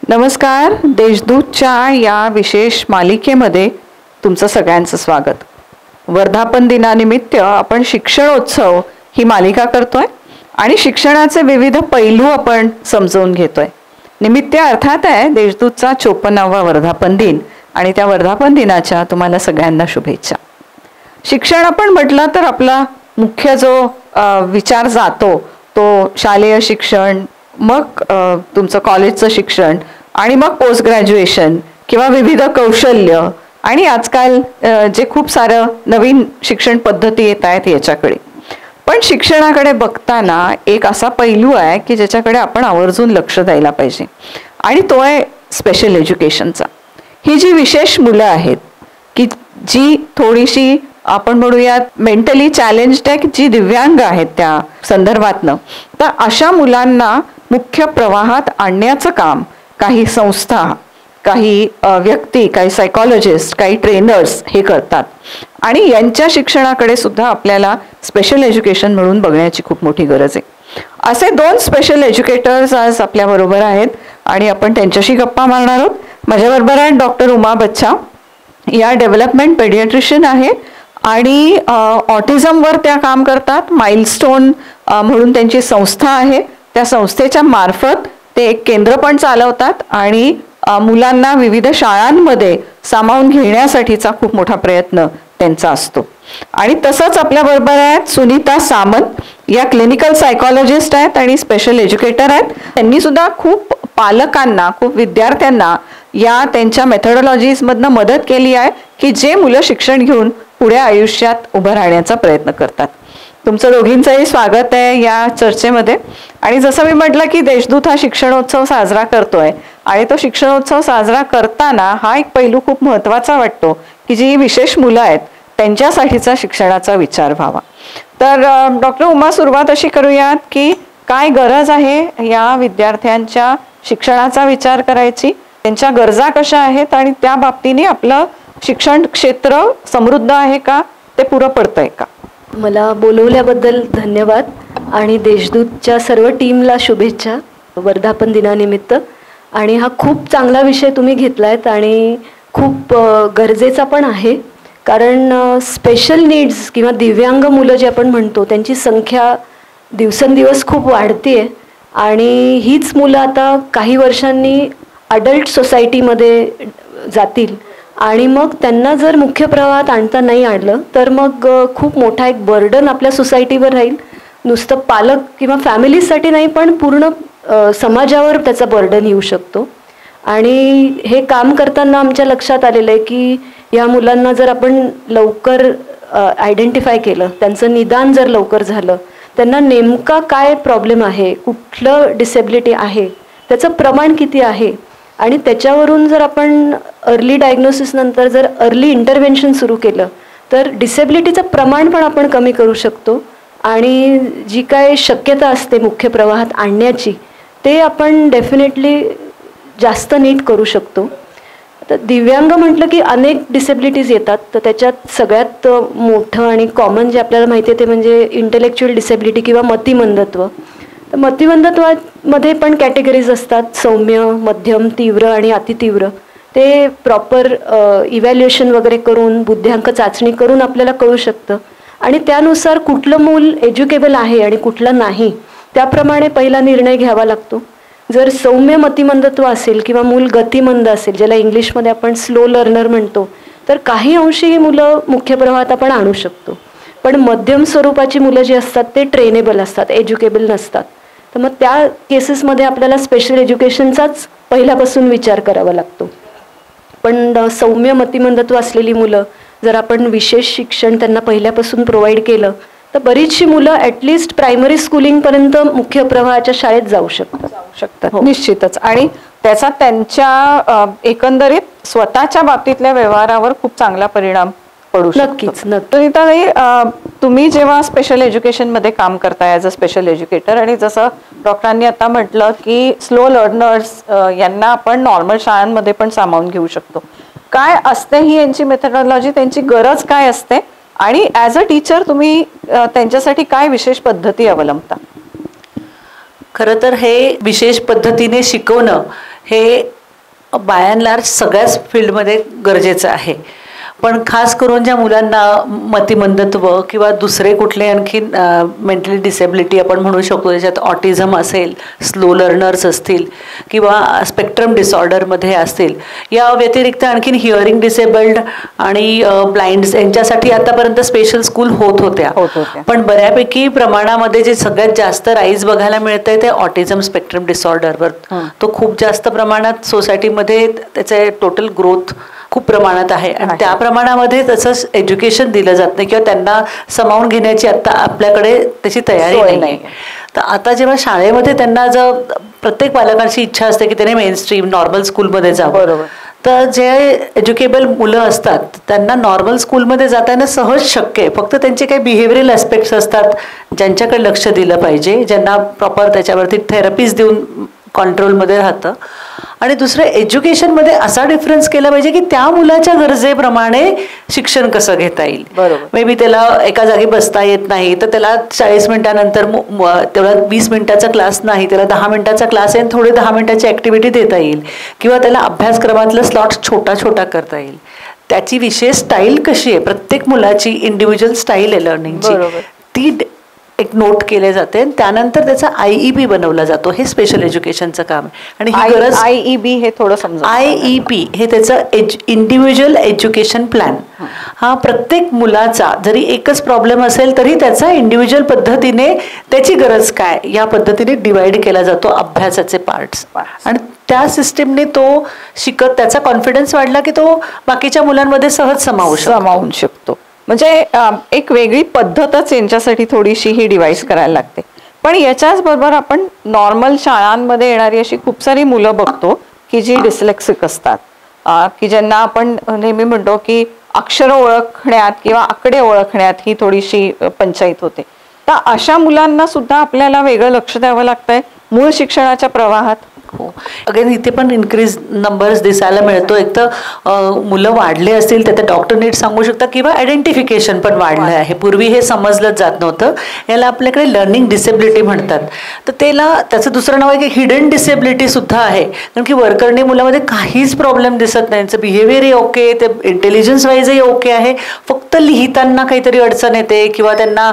नमस्कार. देशदूतच्या या विशेष मालिकेमध्ये तुमचं सगळ्यांचं स्वागत. वर्धापन दिनानिमित्त आपण शिक्षणोत्सव ही मालिका करतोय आणि शिक्षणाचे विविध पैलू आपण समजून घेतोय. निमित्त अर्थात आहे देशदूतचा 54वा वर्धापन दिन आणि त्या वर्धापन दिनाच्या तुम्हाला सगळ्यांना शुभेच्छा. शिक्षण आपण म्हटलं तर आपला मुख्य जो विचार जातो तो शालेय शिक्षण, मग तुमचं कॉलेजचं शिक्षण आणि मग पोस्ट ग्रॅज्युएशन किंवा विविध कौशल्य आणि आजकाल जे खूप सारं नवीन शिक्षण पद्धती येत आहेत याच्याकडे. पण शिक्षणाकडे बघताना एक असा पैलू आहे की ज्याच्याकडे आपण आवर्जून लक्ष द्यायला पाहिजे आणि तो आहे स्पेशल एज्युकेशनचा. ही जी विशेष मुलं आहेत की जी थोडीशी आपण म्हणूयात मेंटली चॅलेंज्ड आहे, की जी दिव्यांग आहेत त्या संदर्भातनं, तर अशा मुलांना मुख्य प्रवाहात आणण्याचं काम काही संस्था, काही व्यक्ती, काही सायकॉलॉजिस्ट, काही ट्रेनर्स हे करतात आणि यांच्या शिक्षणाकडे सुद्धा आपल्याला स्पेशल एज्युकेशन म्हणून बघण्याची खूप मोठी गरज आहे. असे 2 स्पेशल एज्युकेटर्स आज आपल्याबरोबर आहेत आणि आपण त्यांच्याशी गप्पा मारणार आहोत. माझ्याबरोबर आहेत डॉक्टर उमा बच्छा. या डेव्हलपमेंट पेडियाट्रिशियन आहे आणि ऑटिझमवर त्या काम करतात. माइलस्टोन म्हणून त्यांची संस्था आहे. त्या संस्थेच्या मार्फत ते एक केंद्र पण चालवतात आणि मुलांना विविध शाळांमध्ये सामावून घेण्यासाठीचा खूप मोठा प्रयत्न त्यांचा असतो. आणि तसंच आपल्याबरोबर आहेत सुनीता सामंत. या क्लिनिकल सायकॉलॉजिस्ट आहेत आणि स्पेशल एज्युकेटर आहेत. त्यांनी सुद्धा खूप पालकांना, खूप विद्यार्थ्यांना या त्यांच्या मेथडॉलॉजीजमधनं मदत केली आहे की जे मुलं शिक्षण घेऊन पुढे आयुष्यात उभं राहण्याचा प्रयत्न करतात. तुमचं दोघींचंही स्वागत आहे या चर्चेमध्ये. आणि जसं मी म्हटलं की देशदूत हा शिक्षणोत्सव साजरा करतोय आणि तो शिक्षणोत्सव साजरा करताना हा एक पैलू खूप महत्त्वाचा वाटतो की जी विशेष मुलं आहेत त्यांच्यासाठीचा शिक्षणाचा विचार व्हावा. तर डॉक्टर उमा, सुरुवात अशी करूयात की काय गरज आहे या विद्यार्थ्यांच्या शिक्षणाचा विचार करायची, त्यांच्या गरजा कशा आहेत आणि त्या बाबतीने आपलं शिक्षण क्षेत्र समृद्ध आहे का, ते पुरं पडतंय का? मला बोलवल्याबद्दल धन्यवाद आणि देशदूतच्या सर्व टीमला शुभेच्छा वर्धापन दिनानिमित्त. आणि हा खूप चांगला विषय तुम्ही घेतलायत आणि खूप गरजेचा पण आहे, कारण स्पेशल नीड्स किंवा दिव्यांग मुलं जे आपण म्हणतो त्यांची संख्या दिवसेंदिवस खूप वाढते आहे आणि हीच मुलं आता काही वर्षांनी अडल्ट सोसायटीमध्ये जातील आणि मग त्यांना जर मुख्य प्रवाहात आणता नाही आलं तर मग खूप मोठा एक बर्डन आपल्या सोसायटीवर राहील. नुसतं पालक किंवा फॅमिलीसाठी नाही पण पूर्ण समाजावर त्याचा बर्डन येऊ शकतो. आणि हे काम करताना आमच्या लक्षात आलेलं आहे की या मुलांना जर आपण लवकर आयडेंटिफाय केलं, त्यांचं निदान जर लवकर झालं, त्यांना नेमका काय प्रॉब्लेम आहे, कुठलं डिसेबिलिटी आहे, त्याचं प्रमाण किती आहे आणि त्याच्यावरून जर आपण अर्ली डायग्नोसिस नंतर जर अर्ली इंटरव्हेन्शन सुरू केलं तर डिसेबिलिटीचं प्रमाण पण आपण कमी करू शकतो आणि जी काय शक्यता असते मुख्य प्रवाहात आणण्याची ते आपण डेफिनेटली जास्त नीट करू शकतो. तर दिव्यांग म्हटलं की अनेक डिसेबिलिटीज येतात, तर त्याच्यात सगळ्यात मोठं आणि कॉमन जे आपल्याला माहिती आहे ते म्हणजे इंटेलेक्च्युअल डिसेबिलिटी किंवा मतिमंदत्व. तर मतिमंदत्वामध्ये पण कॅटेगरीज असतात, सौम्य, मध्यम, तीव्र आणि अतितीव्र. ते प्रॉपर इव्हॅल्युएशन वगैरे करून बुद्ध्यांक चाचणी करून आपल्याला कळू शकतं आणि त्यानुसार कुठलं मूल एज्युकेबल आहे आणि कुठलं नाही त्याप्रमाणे पहिला निर्णय घ्यावा लागतो. जर सौम्य मतिमंदत्व असेल किंवा मूल गतिमंद असेल, ज्याला इंग्लिशमध्ये आपण स्लो लर्नर म्हणतो, तर काही अंशी ही मुलं मुख्य प्रवाहात आपण आणू शकतो. पण मध्यम स्वरूपाची मुलं जी असतात ते ट्रेनेबल असतात, एज्युकेबल नसतात. तर मग त्या केसेसमध्ये आपल्याला स्पेशल एज्युकेशनचाच पहिल्यापासून विचार करावा लागतो. पण सौम्य मतिमंदत्व असलेली मुलं जर आपण विशेष शिक्षण त्यांना पहिल्यापासून प्रोव्हाइड केलं तर बरीचशी मुलं ॲटलिस्ट प्रायमरी स्कूलिंगपर्यंत मुख्य प्रवाहाच्या शाळेत जाऊ शकतात. निश्चितच. आणि त्याचा त्यांच्या एकंदरीत स्वतःच्या बाबतीतल्या व्यवहारावर खूप चांगला परिणाम पडू शकतो. नक्कीच. तुम्ही जेव्हा स्पेशल एज्युकेशनमध्ये काम करताय ॲज अ स्पेशल एज्युकेटर आणि जसं डॉक्टरांनी आता म्हटलं की स्लो लर्नर्स यांना आपण नॉर्मल शाळांमध्ये पण सामावून घेऊ शकतो, काय असते ही यांची मेथडॉलॉजी, त्यांची गरज काय असते आणि ॲज अ टीचर तुम्ही त्यांच्यासाठी काय विशेष पद्धती अवलंबता? खरं तर हे विशेष पद्धतीने शिकवणं हे बाय अँड लार्ज सगळ्याच फील्डमध्ये गरजेचं आहे. पण खास करून ज्या मुलांना मतिमंदत्व किंवा दुसरे कुठले आणखी मेंटली डिसेबिलिटी आपण म्हणू शकतो, ज्याच्यात ऑटिझम असेल, स्लो लर्नर्स असतील किंवा स्पेक्ट्रम डिसऑर्डरमध्ये असतील, या व्यतिरिक्त आणखीन हिअरिंग डिसेबल्ड आणि ब्लाइंड्स यांच्यासाठी आतापर्यंत स्पेशल स्कूल होत होत्या. पण बऱ्यापैकी प्रमाणामध्ये जे सगळ्यात जास्त राईज बघायला मिळतंय ते ऑटिझम स्पेक्ट्रम डिसऑर्डरवर. तो खूप जास्त प्रमाणात सोसायटीमध्ये त्याचे टोटल ग्रोथ खूप प्रमाणात आहे आणि त्या प्रमाणामध्ये तसंच एज्युकेशन दिलं जात नाही किंवा त्यांना सामावून घेण्याची आता आपल्याकडे त्याची तयारी नाही. तर आता जेव्हा शाळेमध्ये त्यांना जर प्रत्येक पालकांची इच्छा असते की त्याने मेन स्ट्रीम नॉर्मल स्कूलमध्ये जावं, तर जे एज्युकेबल मुलं असतात त्यांना नॉर्मल स्कूलमध्ये जाताना सहज शक्य आहे. फक्त त्यांचे काही बिहेवियरल ॲस्पेक्ट्स असतात ज्यांच्याकडे लक्ष दिलं पाहिजे, ज्यांना प्रॉपर त्याच्यावरती थेरपीज देऊन कंट्रोलमध्ये राहतं. आणि दुसरं एज्युकेशनमध्ये असा डिफरन्स केला पाहिजे की त्या मुलाच्या गरजेप्रमाणे शिक्षण कसं घेता येईल. मे बी त्याला एका जागी बसता येत नाही तर त्याला 40 मिनिटानंतर तेवढा 20 मिनिटाचा क्लास नाही, त्याला 10 मिनिटाचा क्लास आहे, थोडे 10 मिनिटाची ॲक्टिव्हिटी देता येईल किंवा त्याला अभ्यासक्रमातलं स्लॉट्स छोटा करता येईल. त्याची विशेष स्टाईल कशी आहे, प्रत्येक मुलाची इंडिव्हिज्युअल स्टाईल आहे लर्निंगची, ती एक नोट केले जाते आणि त्यानंतर त्याचा IEP बनवला जातो. हे स्पेशल एज्युकेशनचं काम आहे. आणि ही गरज IEB हे थोडं समजा. IEP हे त्याचं इंडिव्हिज्युअल एज्युकेशन प्लॅन. हा प्रत्येक मुलाचा जरी एकच प्रॉब्लेम असेल तरी त्याचा इंडिव्हिज्युअल पद्धतीने त्याची गरज काय या पद्धतीने डिवाइड केला जातो अभ्यासाचे पार्ट्स. आणि त्या सिस्टीमने तो शिकत त्याचा कॉन्फिडन्स वाढला की तो बाकीच्या मुलांमध्ये सहज सामावून शकतो. म्हणजे एक वेगळी पद्धतच यांच्यासाठी थोडीशी ही डिवाइस करायला लागते. पण याच्याच बरोबर आपण नॉर्मल शाळांमध्ये येणारी अशी खूप सारी मुलं बघतो की जी डिस्लेक्सिक असतात, की ज्यांना आपण नेहमी म्हणतो की अक्षर ओळखण्यात किंवा आकडे ओळखण्यात ही थोडीशी पंचायत होते. तर अशा मुलांना सुद्धा आपल्याला वेगळं लक्ष द्यावं लागतंय मूळ शिक्षणाच्या प्रवाहात. हो, अगेन इथे पण इन्क्रीज नंबर्स दिसायला मिळतो. एक तर मुलं वाढले असतील तर डॉक्टर नीट सांगू शकतात किंवा आयडेंटिफिकेशन पण वाढलं आहे. पूर्वी हे समजलंच जात नव्हतं. याला आपल्याकडे लर्निंग डिसेबिलिटी म्हणतात. तर त्याचं दुसरं नाव आहे की हिडन डिसेबिलिटी सुद्धा आहे. कारण की वरकरणी मुलामध्ये काहीच प्रॉब्लेम दिसत नाही, त्यांचं बिहेवियरही ओके, ते इंटेलिजन्स वाईजही ओके आहे, फक्त लिहिताना काहीतरी अडचण येते किंवा त्यांना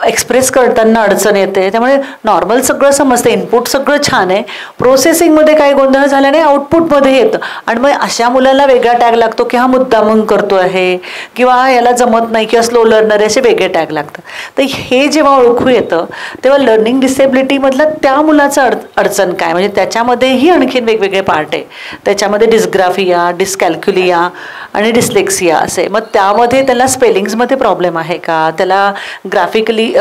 एक्सप्रेस करताना अडचण येते. त्यामुळे नॉर्मल सगळं समजतं, इनपुट सगळं छान आहे, प्रोसेसिंगमध्ये काही गोंधळ झाल्याने आउटपुटमध्ये येतं. आणि मग अशा मुलाला वेगळा टॅग लागतो की हा मुद्दामून करतो आहे किंवा याला जमत नाही किंवा स्लो लर्नर असे वेगळे टॅग लागतात. तर हे जेव्हा ओळखू येतं तेव्हा लर्निंग डिसेबिलिटीमधलं त्या मुलाचं अडचण काय, म्हणजे त्याच्यामध्येही आणखीन वेगवेगळे पार्ट आहे. त्याच्यामध्ये डिस्ग्राफिया, डिस्कॅल्क्युलिया आणि डिस्लेक्सिया असे. मग त्यामध्ये त्याला स्पेलिंग्समध्ये प्रॉब्लेम आहे का, त्याला graphically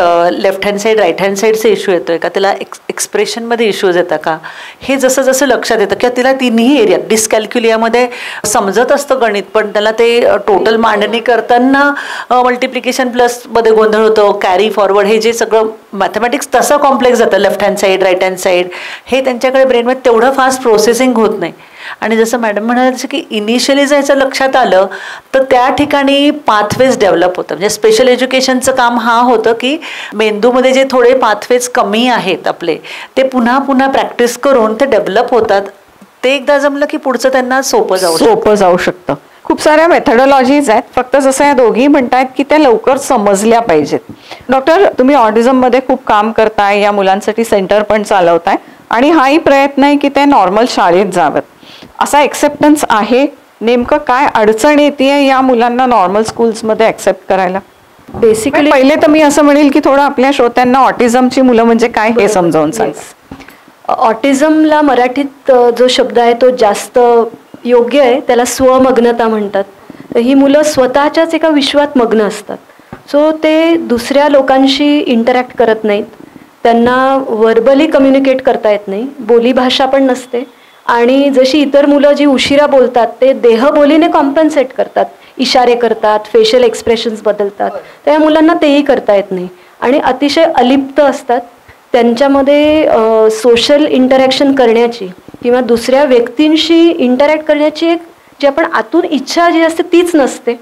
left hand side right hand साईडचा इश्यू येतो आहे का, त्याला एक्सप्रेशनमध्ये इश्यूज येतात का, हे जसं जसं लक्षात येतं किंवा तिला तिन्ही एरियात डिस्कॅल्क्युलियामध्ये समजत असतं गणित पण त्याला ते टोटल मांडणी करताना मल्टिप्लिकेशन प्लसमध्ये गोंधळ होतो, कॅरी फॉरवर्ड हे जे सगळं मॅथमॅटिक्स तसं कॉम्प्लेक्स जातं, left hand side right hand side हे त्यांच्याकडे ब्रेनमध्ये तेवढं फास्ट प्रोसेसिंग होत नाही. आणि जसं मॅडम म्हणाले जसं की इनिशियली जर याचं लक्षात आलं तर त्या ठिकाणी पाथवेज डेव्हलप होतं. म्हणजे स्पेशल एज्युकेशनचं काम हा होतं की मेंदूमध्ये जे थोडे पाथवेज कमी आहेत आपले ते पुन्हा पुन्हा प्रॅक्टिस करून ते डेव्हलप होतात. ते एकदा जमलं की पुढचं त्यांना सोपं जाऊ शकतं. खूप साऱ्या मेथडॉलॉजीज आहेत, फक्त जसं या दोघी म्हणतायत की त्या लवकर समजल्या पाहिजेत. डॉक्टर, तुम्ही ऑटिझममध्ये खूप काम करताय, या मुलांसाठी सेंटर पण चालवताय आणि हाही प्रयत्न आहे की ते नॉर्मल शाळेत जावेत. असा एक्सेप्टन्स आहे? नेमकं काय अडचण येते या मुलांना नॉर्मल स्कूल्समध्ये ऍक्सेप्ट करायला? बेसिकली पहिले तर मी असं म्हणेल की थोडं आपल्या श्रोत्यांना ऑटिझमची मुलं म्हणजे काय हे समजावून सांग. ऑटिझमला मराठीत जो शब्द आहे तो जास्त योग्य आहे, त्याला स्वमग्नता म्हणतात. तर ही मुलं स्वतःच्याच एका विश्वात मग्न असतात. सो ते दुसऱ्या लोकांशी इंटरॅक्ट करत नाहीत, त्यांना वर्बली कम्युनिकेट करता येत नाही, बोलीभाषा पण नसते. आणि जशी इतर मुलं जी उशिरा बोलतात ते देहबोलीने कॉम्पन्सेट करतात, इशारे करतात, फेशियल एक्सप्रेशन्स बदलतात. तर या मुलांना तेही करता येत नाही आणि अतिशय अलिप्त असतात. त्यांच्यामध्ये सोशल इंटरॅक्शन करण्याची किंवा दुसऱ्या व्यक्तींशी इंटरॅक्ट करण्याची एक जी आपण आतून इच्छा जी असते तीच नसते.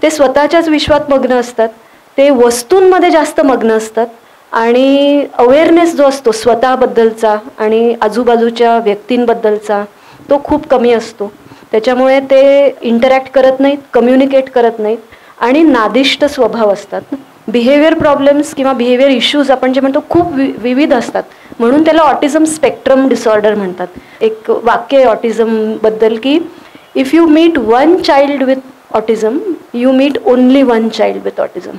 ते स्वतःच्याच विश्वात मग्न असतात, ते वस्तूंमध्ये जास्त मग्न असतात आणि अवेअरनेस जो असतो स्वतःबद्दलचा आणि आजूबाजूच्या व्यक्तींबद्दलचा तो खूप कमी असतो. त्याच्यामुळे ते इंटरॅक्ट करत नाहीत, कम्युनिकेट करत नाहीत आणि नादिष्ट स्वभाव असतात. बिहेवियर प्रॉब्लेम्स किंवा बिहेवियर इश्यूज आपण जे म्हणतो खूप विविध असतात, म्हणून त्याला ऑटिझम स्पेक्ट्रम डिसऑर्डर म्हणतात. एक वाक्य आहे ऑटिझमबद्दल की if you meet one child with autism you meet only one child with autism.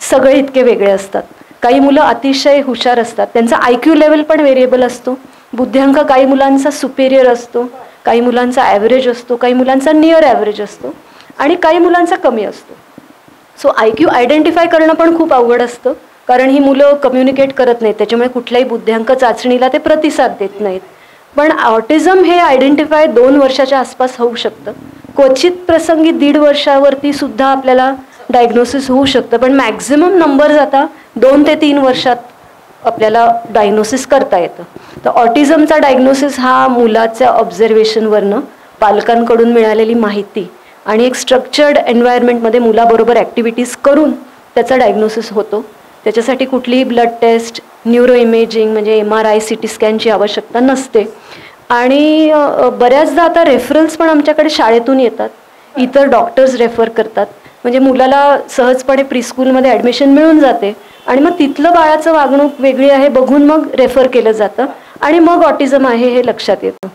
सगळे इतके वेगळे असतात. काही मुलं अतिशय हुशार असतात, त्यांचा IQ लेवल पण व्हेरिएबल असतो. बुद्ध्यांक काही मुलांचा सुपेरियर असतो, काही मुलांचा ॲव्हरेज असतो, काही मुलांचा नियर ॲव्हरेज असतो आणि काही मुलांचा कमी असतो. सो IQ आयडेंटिफाय करणं पण खूप अवघड असतं, कारण ही मुलं कम्युनिकेट करत नाहीत, त्याच्यामुळे कुठल्याही बुद्ध्यांक चाचणीला ते प्रतिसाद देत नाहीत. पण ऑटिझम हे आयडेंटिफाय 2 वर्षाच्या आसपास होऊ शकतं. क्वचित प्रसंगी 1.5 वर्षावरती सुद्धा आपल्याला डायग्नोसिस होऊ शकतं, पण मॅक्झिमम नंबर्स आता 2 ते 3 वर्षात आपल्याला डायग्नोसिस करता येतं. तर ऑटिझमचा डायग्नोसिस हा मुलाच्या ऑब्झर्वेशनवरनं, पालकांकडून मिळालेली माहिती आणि एक स्ट्रक्चर्ड एन्व्हायरमेंटमध्ये मुलाबरोबर ॲक्टिव्हिटीज करून त्याचा डायग्नोसिस होतो. त्याच्यासाठी कुठलीही ब्लड टेस्ट, न्यूरो इमेजिंग म्हणजे MRI, CT स्कॅनची आवश्यकता नसते. आणि बऱ्याचदा आता रेफरल्स पण आमच्याकडे शाळेतून येतात, इतर डॉक्टर्स रेफर करतात, म्हणजे मुलाला सहजपणे प्रीस्कूलमध्ये ॲडमिशन मिळून जाते आणि मग तिथलं बाळाचं वागणूक वेगळी आहे बघून मग रेफर केलं जातं आणि मग ऑटिझम आहे हे लक्षात येतं.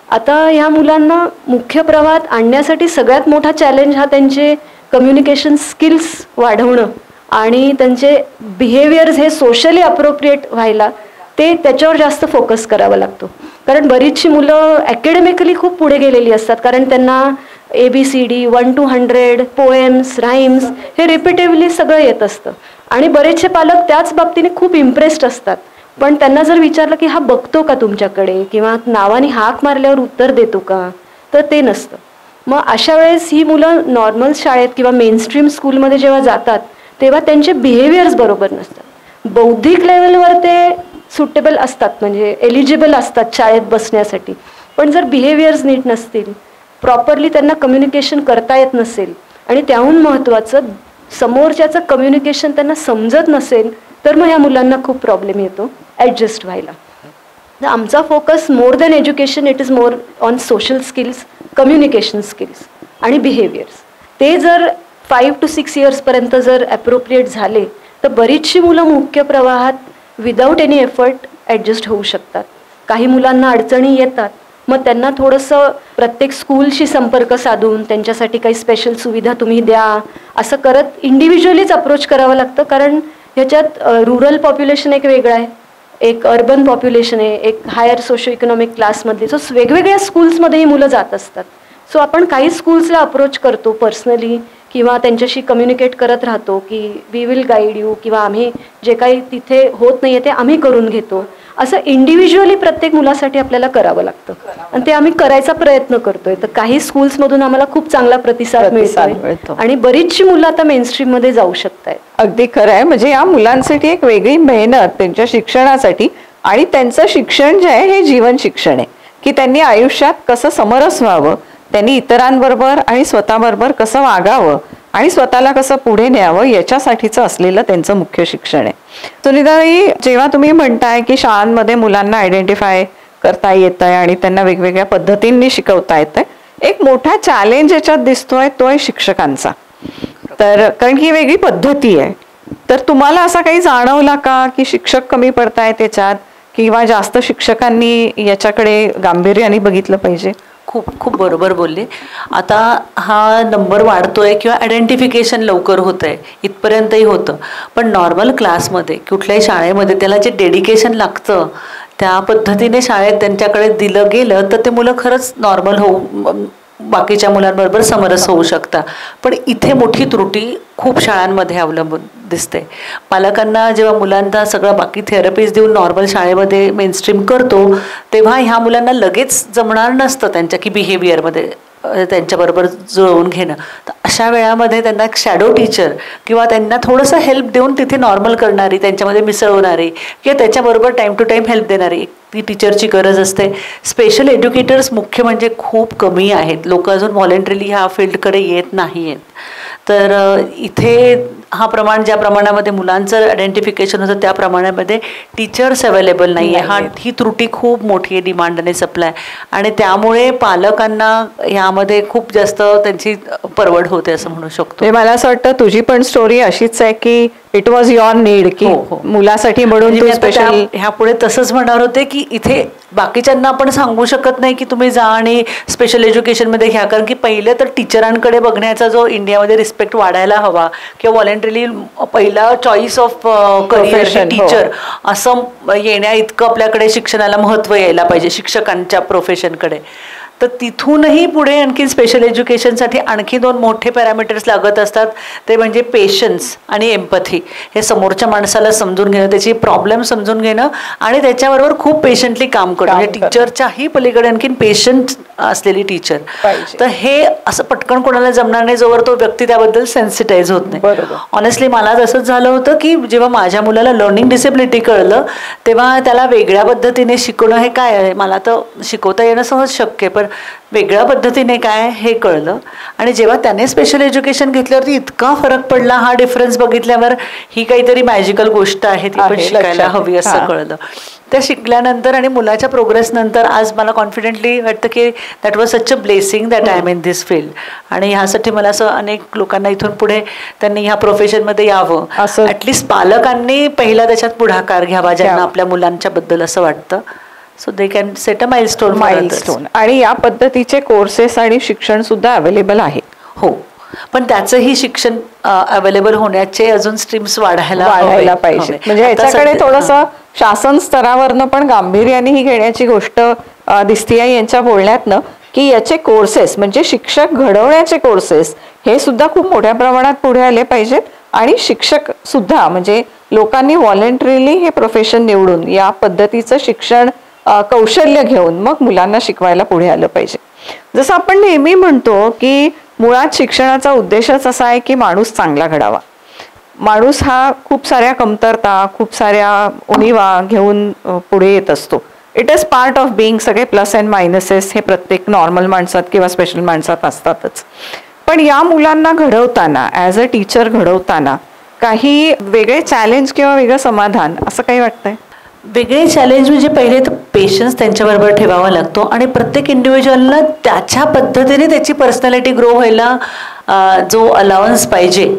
आता ह्या मुलांना मुख्य प्रवाहात आणण्यासाठी सगळ्यात मोठा चॅलेंज हा त्यांचे कम्युनिकेशन स्किल्स वाढवणं आणि त्यांचे बिहेवियर्स हे सोशली अप्रोप्रिएट व्हायला त्याच्यावर जास्त फोकस करावा लागतो. कारण बरीचशी मुलं ॲकॅडमिकली खूप पुढे गेलेली असतात, कारण त्यांना ABCD 1 to 100 पोएम्स, राईम्स हे रिपिटेटिव्हली सगळं येत असतं आणि बरेचसे पालक त्याच बाबतीने खूप इम्प्रेस्ड असतात. पण त्यांना जर विचारलं की हा बघतो का तुमच्याकडे किंवा नावाने हाक मारल्यावर उत्तर देतो का, तर ते नसतं. मग अशा वेळेस ही मुलं नॉर्मल शाळेत किंवा मेनस्ट्रीम स्कूलमध्ये जेव्हा जातात तेव्हा त्यांचे बिहेवियर्स बरोबर नसतात. बौद्धिक लेवलवर ते सुटेबल असतात, म्हणजे एलिजिबल असतात शाळेत बसण्यासाठी, पण जर बिहेवियर्स नीट नसतील, प्रॉपरली त्यांना कम्युनिकेशन करता येत नसेल आणि त्याहून महत्त्वाचं समोरच्याचं कम्युनिकेशन त्यांना समजत नसेल, तर मग ह्या मुलांना खूप प्रॉब्लेम येतो ॲडजस्ट व्हायला. तर आमचा focus more than education, it is more on social skills, communication skills आणि बिहेवियर्स. ते जर 5 to 6 इयर्सपर्यंत जर ॲप्रोप्रिएट झाले तर बरीचशी मुलं मुख्य प्रवाहात विदाऊट एनी एफर्ट ॲडजस्ट होऊ शकतात. काही मुलांना अडचणी येतात, मग त्यांना थोडंसं प्रत्येक स्कूलशी संपर्क साधून त्यांच्यासाठी काही स्पेशल सुविधा तुम्ही द्या असं करत इंडिव्हिज्युअलीच अप्रोच करावं लागतं. कारण ह्याच्यात रुरल पॉप्युलेशन एक वेगळं आहे, एक अर्बन पॉप्युलेशन आहे, एक हायर सोशो इकॉनॉमिक क्लासमधली. सो वेगवेगळ्या स्कूल्समध्ये ही मुलं जात असतात. सो आपण काही स्कूल्सला अप्रोच करतो पर्सनली किंवा त्यांच्याशी कम्युनिकेट करत राहतो की वी विल गाईड यू, किंवा आम्ही जे काही तिथे होत नाही आहे ते आम्ही करून घेतो. असं इंडिव्हिज्युअली प्रत्येक मुलासाठी आपल्याला करावं लागतं आणि ते आम्ही करायचा प्रयत्न करतोय. तर काही स्कूल्समधून आम्हाला खूप चांगला प्रतिसाद मिळतो आणि बरीचशी मुलं आता मेनस्ट्रीममध्ये जाऊ शकत आहेत. अगदी खरं आहे. म्हणजे या मुलांसाठी एक वेगळी मेहनत त्यांच्या शिक्षणासाठी, आणि त्यांचं शिक्षण जे आहे हे जीवन शिक्षण आहे की त्यांनी आयुष्यात कसं समरस व्हावं, त्यांनी इतरांबरोबर आणि स्वतःबरोबर कसं वागावं आणि स्वतःला कसं पुढे न्यावं याच्यासाठीचं असलेलं त्यांचं मुख्य शिक्षण आहे. सुनीताई, जेव्हा तुम्ही म्हणताय की शाळांमध्ये मुलांना आयडेंटिफाय करता येत आहे आणि त्यांना वेगवेगळ्या पद्धतींनी शिकवता येत आहे, एक मोठा चॅलेंज याच्यात दिसतोय तो आहे शिक्षकांचा. तर कारण ही वेगळी पद्धती आहे, तर तुम्हाला असा काही जाणवला का की शिक्षक कमी पडताय त्याच्यात, किंवा जास्त शिक्षकांनी याच्याकडे गांभीर्याने बघितलं पाहिजे? खूप खूप बरोबर बोलले. आता हा नंबर वाढतोय किंवा आयडेंटिफिकेशन लवकर होतंय इथपर्यंतही होतं, पण नॉर्मल क्लासमध्ये कुठल्याही शाळेमध्ये त्याला जे डेडिकेशन लागतं त्या पद्धतीने शाळेत त्यांच्याकडे दिलं गेलं तर ते मुलं खरंच नॉर्मल होऊ, बाकीच्या मुलांबरोबर समरस होऊ शकता. पण इथे मोठी त्रुटी खूप शाळांमध्ये अवलंबून दिसते. पालकांना जेव्हा मुलांना सगळं बाकी थेरपीज देऊन नॉर्मल शाळेमध्ये मेनस्ट्रीम करतो तेव्हा ह्या मुलांना लगेच जमणार नसतं त्यांच्या की बिहेवियरमध्ये त्यांच्याबरोबर जुळवून घेणं. तर अशा वेळामध्ये त्यांना एक शॅडो टीचर किंवा त्यांना थोडंसं हेल्प देऊन तिथे नॉर्मल करणारी, त्यांच्यामध्ये मिसळवणारी किंवा त्याच्याबरोबर टाईम टू टाईम हेल्प देणारी ती टीचरची गरज असते. स्पेशल एज्युकेटर्स मुख्य म्हणजे खूप कमी आहेत. लोक अजून व्हॉलेंटरीली ह्या फील्डकडे येत नाही आहेत. तर इथे हा प्रमाण ज्या प्रमाणामध्ये मुलांचं आयडेंटिफिकेशन होतं त्या प्रमाणामध्ये टीचर्स अवेलेबल नाही आहे. ही त्रुटी खूप मोठी आहे डिमांड आणि सप्लाय, आणि त्यामुळे पालकांना ह्यामध्ये खूप जास्त त्यांची परवड होते असं म्हणू शकतो. मला असं वाटतं तुझी पण स्टोरी अशीच आहे की इट वॉज युअर नीड की मुलासाठी म्हणून तू स्पेशल. ह्यापुढे तसंच म्हणणार होते की इथे बाकीच्यांना आपण सांगू शकत नाही की तुम्ही जा आणि स्पेशल एज्युकेशनमध्ये घ्या, कारण की पहिले तर टीचरांकडे बघण्याचा जो इंडियामध्ये रिस्पेक्ट वाढायला हवा, किंवा व्हॉलेंटरीली पहिला चॉईस ऑफ करिअर टीचर असं येण्या इतकं आपल्याकडे शिक्षणाला महत्त्व यायला पाहिजे, शिक्षकांच्या प्रोफेशनकडे. तर तिथूनही पुढे आणखी स्पेशल एज्युकेशनसाठी आणखी 2 मोठे पॅरामीटर्स लागत असतात. ते म्हणजे पेशन्स आणि एम्पथी. हे समोरच्या माणसाला समजून घेणं, त्याची प्रॉब्लेम समजून घेणं आणि त्याच्याबरोबर खूप पेशंटली काम करणं. म्हणजे टीचरच्याही पलीकडे आणखीन पेशंट असलेली टीचर. तर हे असं पटकन कोणाला जमणार नाही जोवर तो व्यक्ती त्याबद्दल सेन्सिटाईज होत नाही. ऑनेस्टली मला तसंच झालं होतं की जेव्हा माझ्या मुलाला लर्निंग डिसेबिलिटी कळलं तेव्हा त्याला वेगळ्या पद्धतीने शिकवणं हे काय आहे, मला तर शिकवता येणं सहज शक्य, पण वेगळ्या पद्धतीने काय हे कळलं. आणि जेव्हा त्याने स्पेशल एज्युकेशन घेतल्यावरती इतका फरक पडला. हा डिफरन्स बघितल्यावर ही काहीतरी मॅजिकल गोष्ट आहे, ती पण शिकायला हवी असं कळलं. त्या शिकल्यानंतर आणि मुलाच्या प्रोग्रेस नंतर आज मला कॉन्फिडेंटली वाटतं की that was such a blessing that I am in this field. आणि ह्यासाठी मला असं अनेक लोकांना इथून पुढे त्यांनी ह्या प्रोफेशनमध्ये यावं, ॲटलिस्ट पालकांनी पहिला त्याच्यात पुढाकार घ्यावा ज्यांना आपल्या मुलांच्या बद्दल असं वाटतं. So they can set a milestone. आणि या पद्धतीचे कोर्सेस आणि शिक्षण सुद्धा अवेलेबल आहे. हो, पण त्याचंही शिक्षण अवेलेबल होण्याचे अजून स्ट्रीम्स वाढायला पाहिजे. म्हणजे याच्याकडे थोडंसं शासन स्तरावरनं पण गांभीर्याने ही घेण्याची गोष्ट दिसतीये यांच्या बोलण्यातनं, की याचे कोर्सेस म्हणजे शिक्षक घडवण्याचे कोर्सेस हे सुद्धा खूप मोठ्या प्रमाणात पुढे आले पाहिजेत. आणि शिक्षक सुद्धा म्हणजे लोकांनी व्हॉलेंटरीली हे प्रोफेशन निवडून या पद्धतीचं शिक्षण कौशल्य घेऊन मग मुलांना शिकवायला पुढे आलं पाहिजे. जसं आपण नेहमी म्हणतो की मुळात शिक्षणाचा उद्देशच असा आहे की माणूस चांगला घडावा. माणूस हा खूप साऱ्या कमतरता, खूप साऱ्या उणीवा घेऊन पुढे येत असतो. It is part of being. सगळे प्लस अँड मायनसेस हे प्रत्येक नॉर्मल माणसात किंवा स्पेशल माणसात असतातच. पण या मुलांना घडवताना ॲज अ टीचर घडवताना काही वेगळे चॅलेंज किंवा वेगळं समाधान असं काही वाटतंय? वेगळे चॅलेंज म्हणजे पहिले तर पेशन्स त्यांच्याबरोबर ठेवावा लागतो आणि प्रत्येक इंडिव्हिज्युअलला त्याच्या पद्धतीने त्याची पर्सनॅलिटी ग्रो व्हायला जो अलाउन्स पाहिजे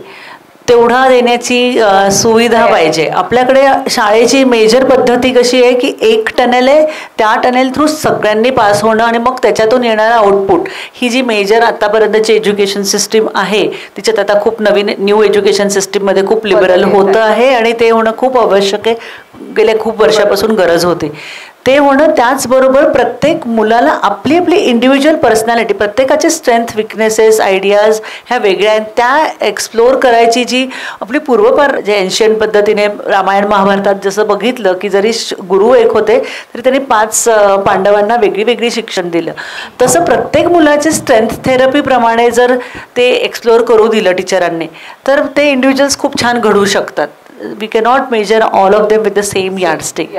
तेवढा देण्याची सुविधा पाहिजे. आपल्याकडे शाळेची मेजर पद्धती कशी आहे की एक टनेल आहे, त्या टनेल थ्रू सगळ्यांनी पास होणं आणि मग त्याच्यातून येणारा आउटपुट. ही जी मेजर आतापर्यंतची एज्युकेशन सिस्टीम आहे तिच्यात आता खूप नवीन न्यू एज्युकेशन सिस्टीममध्ये खूप लिबरल होतं आहे आणि ते होणं खूप आवश्यक आहे. गेल्या खूप वर्षापासून गरज होती ते होणं. त्याचबरोबर प्रत्येक मुलाला आपली आपली इंडिव्हिज्युअल पर्सनॅलिटी, प्रत्येकाचे स्ट्रेंथ, विकनेसेस, आयडियाज ह्या वेगळ्या आहेत, त्या एक्सप्लोअर करायची जी आपली पूर्वपार जे एन्शियंट पद्धतीने रामायण महाभारतात जसं बघितलं की जरी गुरु एक होते तरी त्यांनी 5 पांडवांना वेगळी वेगळी शिक्षण दिलं. तसं प्रत्येक मुलाचे स्ट्रेंथ थेरपीप्रमाणे जर ते एक्सप्लोअर करू दिलं टीचरांनी तर ते इंडिव्हिज्युअल्स खूप छान घडू शकतात. We cannot measure all of them with the same yardstick.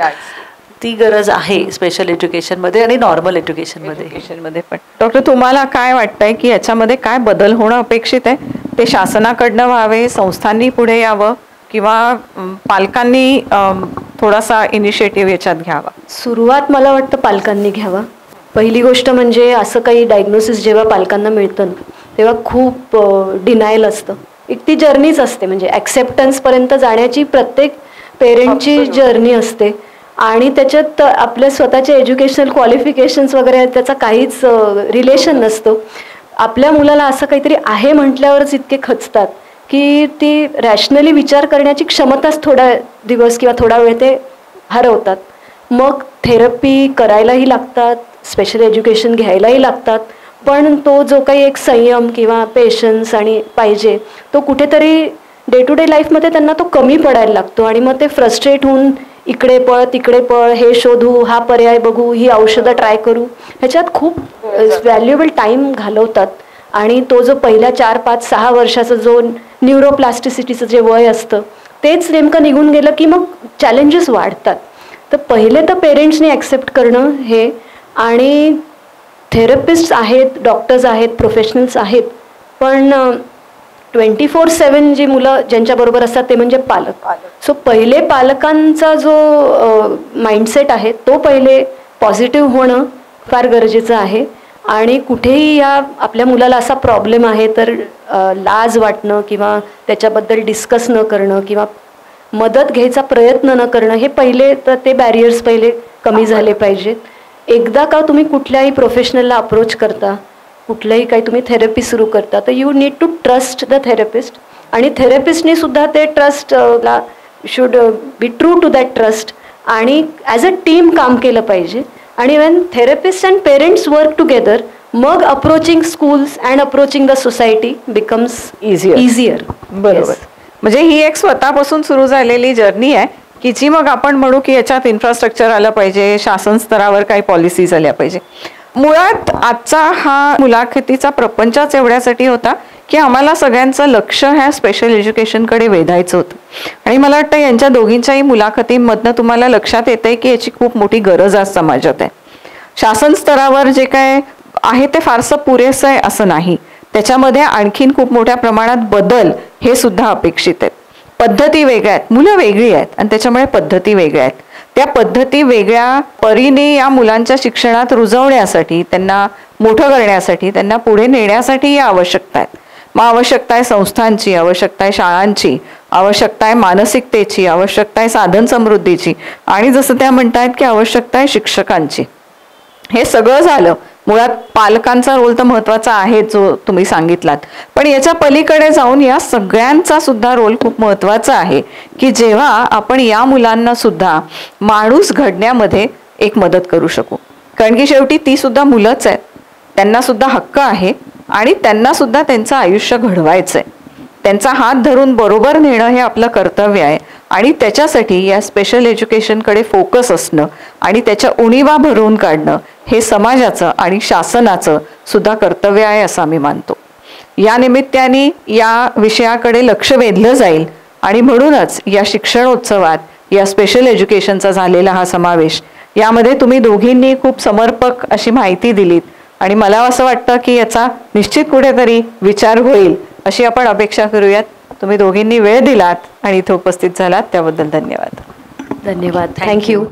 ती गरज आहे स्पेशल एज्युकेशनमध्ये आणि नॉर्मल एज्युकेशनमध्ये पण. डॉक्टर, तुम्हाला काय वाटतंय की याच्यामध्ये काय बदल होणं अपेक्षित आहे? ते शासनाकडनं व्हावे, संस्थांनी पुढे यावं, किंवा पालकांनी थोडासा इनिशिएटिव्ह याच्यात घ्यावा? सुरुवात मला वाटतं पालकांनी घ्यावा. पहिली गोष्ट म्हणजे असं काही डायग्नोसिस जेव्हा पालकांना मिळतं तेव्हा खूप डिनायल असतं. एक ती जर्नीच असते, म्हणजे ॲक्सेप्टन्सपर्यंत जाण्याची प्रत्येक पेरेंटची जर्नी असते. आणि त्याच्यात आपल्या स्वतःचे एज्युकेशनल क्वालिफिकेशन्स वगैरे त्याचा काहीच रिलेशन नसतो. आपल्या मुलाला असं काहीतरी आहे म्हटल्यावरच इतके खचतात की ती रॅशनली विचार करण्याची क्षमताच थोडा दिवस किंवा थोडा वेळ ते हरवतात. मग थेरपी करायलाही लागतात, स्पेशल एज्युकेशन घ्यायलाही लागतात, पण तो जो काही एक संयम किंवा पेशन्स आणि पाहिजे तो कुठेतरी डे टू डे लाईफमध्ये त्यांना तो कमी पडायला लागतो. आणि मग ते फ्रस्ट्रेट होऊन इकडे पळ तिकडे पळ, हे शोधू, हा पर्याय बघू, ही औषधं ट्राय करू, ह्याच्यात खूप व्हॅल्युएबल टाईम घालवतात. आणि तो जो पहिल्या 4, 5, 6 वर्षाचा जो न्यूरोप्लास्टिसिटीचं जे वय असतं तेच नेमकं निघून गेलं की मग चॅलेंजेस वाढतात. तर पहिले तर पेरेंट्सनी ॲक्सेप्ट करणं हे, आणि थेरपिस्ट आहेत, डॉक्टर्स आहेत, प्रोफेशनल्स आहेत, पण 24/7 जी मुलं ज्यांच्याबरोबर असतात ते म्हणजे पालक. सो पहिले पालकांचा जो माइंडसेट आहे तो पहिले पॉझिटिव्ह होणं फार गरजेचं आहे. आणि कुठेही या आपल्या मुलाला असा प्रॉब्लेम आहे तर लाज वाटणं किंवा त्याच्याबद्दल डिस्कस न करणं किंवा मदत घ्यायचा प्रयत्न न करणं, हे पहिले तर ते बॅरियर्स पहिले कमी झाले पाहिजेत. एकदा का तुम्ही कुठल्याही प्रोफेशनलला अप्रोच करता, कुठलंही काही तुम्ही थेरपी सुरू करता, तर you need to trust the therapist. आणि थेरपिस्टनी सुद्धा ते ट्रस्टला should be true to that trust आणि ॲज अ टीम काम केलं पाहिजे. आणि when therapist and parents work together, मग approaching schools and approaching the society becomes easier. बरोबर. म्हणजे ही एक स्वतःपासून सुरू झालेली जर्नी आहे की जी मग आपण म्हणू की याच्यात इन्फ्रास्ट्रक्चर आलं पाहिजे, शासन स्तरावर काही पॉलिसीज आल्या पाहिजे. मुळात आजचा हा मुलाखतीचा प्रपंचच एवढ्यासाठी होता की आम्हाला सगळ्यांचं लक्ष ह्या स्पेशल एज्युकेशनकडे वेधायचं होतं. आणि मला वाटतं यांच्या दोघींच्याही मुलाखतींमधनं तुम्हाला लक्षात येतंय की याची खूप मोठी गरज आज समाजात आहे. शासन स्तरावर जे काय आहे ते फारसं पुरेसं आहे असं नाही, त्याच्यामध्ये आणखीन खूप मोठ्या प्रमाणात बदल हे सुद्धा अपेक्षित आहेत. पद्धती वेगळ्या आहेत, मुलं वेगळी आहेत आणि त्याच्यामुळे पद्धती वेगळ्या आहेत. त्या पद्धती वेगळ्या परीने या मुलांच्या शिक्षणात रुजवण्यासाठी, त्यांना मोठं करण्यासाठी, त्यांना पुढे नेण्यासाठी या आवश्यकता आहेत. मग आवश्यकता आहे संस्थांची, आवश्यकता आहे शाळांची, आवश्यकता आहे मानसिकतेची, आवश्यकता आहे साधन समृद्धीची आणि जसं त्या म्हणतायत की आवश्यकता आहे शिक्षकांची. हे सगळं झालं. मुळात पालकांचा रोल तर महत्त्वाचा आहे जो तुम्ही सांगितलात, पण याच्या पलीकडे जाऊन या सगळ्यांचा सुद्धा रोल खूप महत्त्वाचा आहे की जेव्हा आपण या मुलांना सुद्धा माणूस घडण्यामध्ये एक मदत करू शकू. कारण की शेवटी ती सुद्धा मुलंच आहेत, त्यांना सुद्धा हक्क आहे आणि त्यांना सुद्धा त्यांचं आयुष्य घडवायचं आहे. त्यांचा हात धरून बरोबर नेणं हे आपलं कर्तव्य आहे आणि त्याच्यासाठी या स्पेशल एज्युकेशनकडे फोकस असणं आणि त्याच्या उणीवा भरून काढणं हे समाजाचं आणि शासनाचं सुद्धा कर्तव्य आहे असं आम्ही मानतो. या निमित्ताने या विषयाकडे लक्ष वेधलं जाईल आणि म्हणूनच या शिक्षणोत्सवात या स्पेशल एज्युकेशनचा झालेला हा समावेश, यामध्ये तुम्ही दोघींनी खूप समर्पक अशी माहिती दिलीत आणि मला असं वाटतं की याचा निश्चित कुठेतरी विचार होईल अशी आपण अपेक्षा करूयात. तुम्ही दोघींनी वेळ दिलात आणि इथे उपस्थित झालात त्याबद्दल धन्यवाद. धन्यवाद. थँक्यू.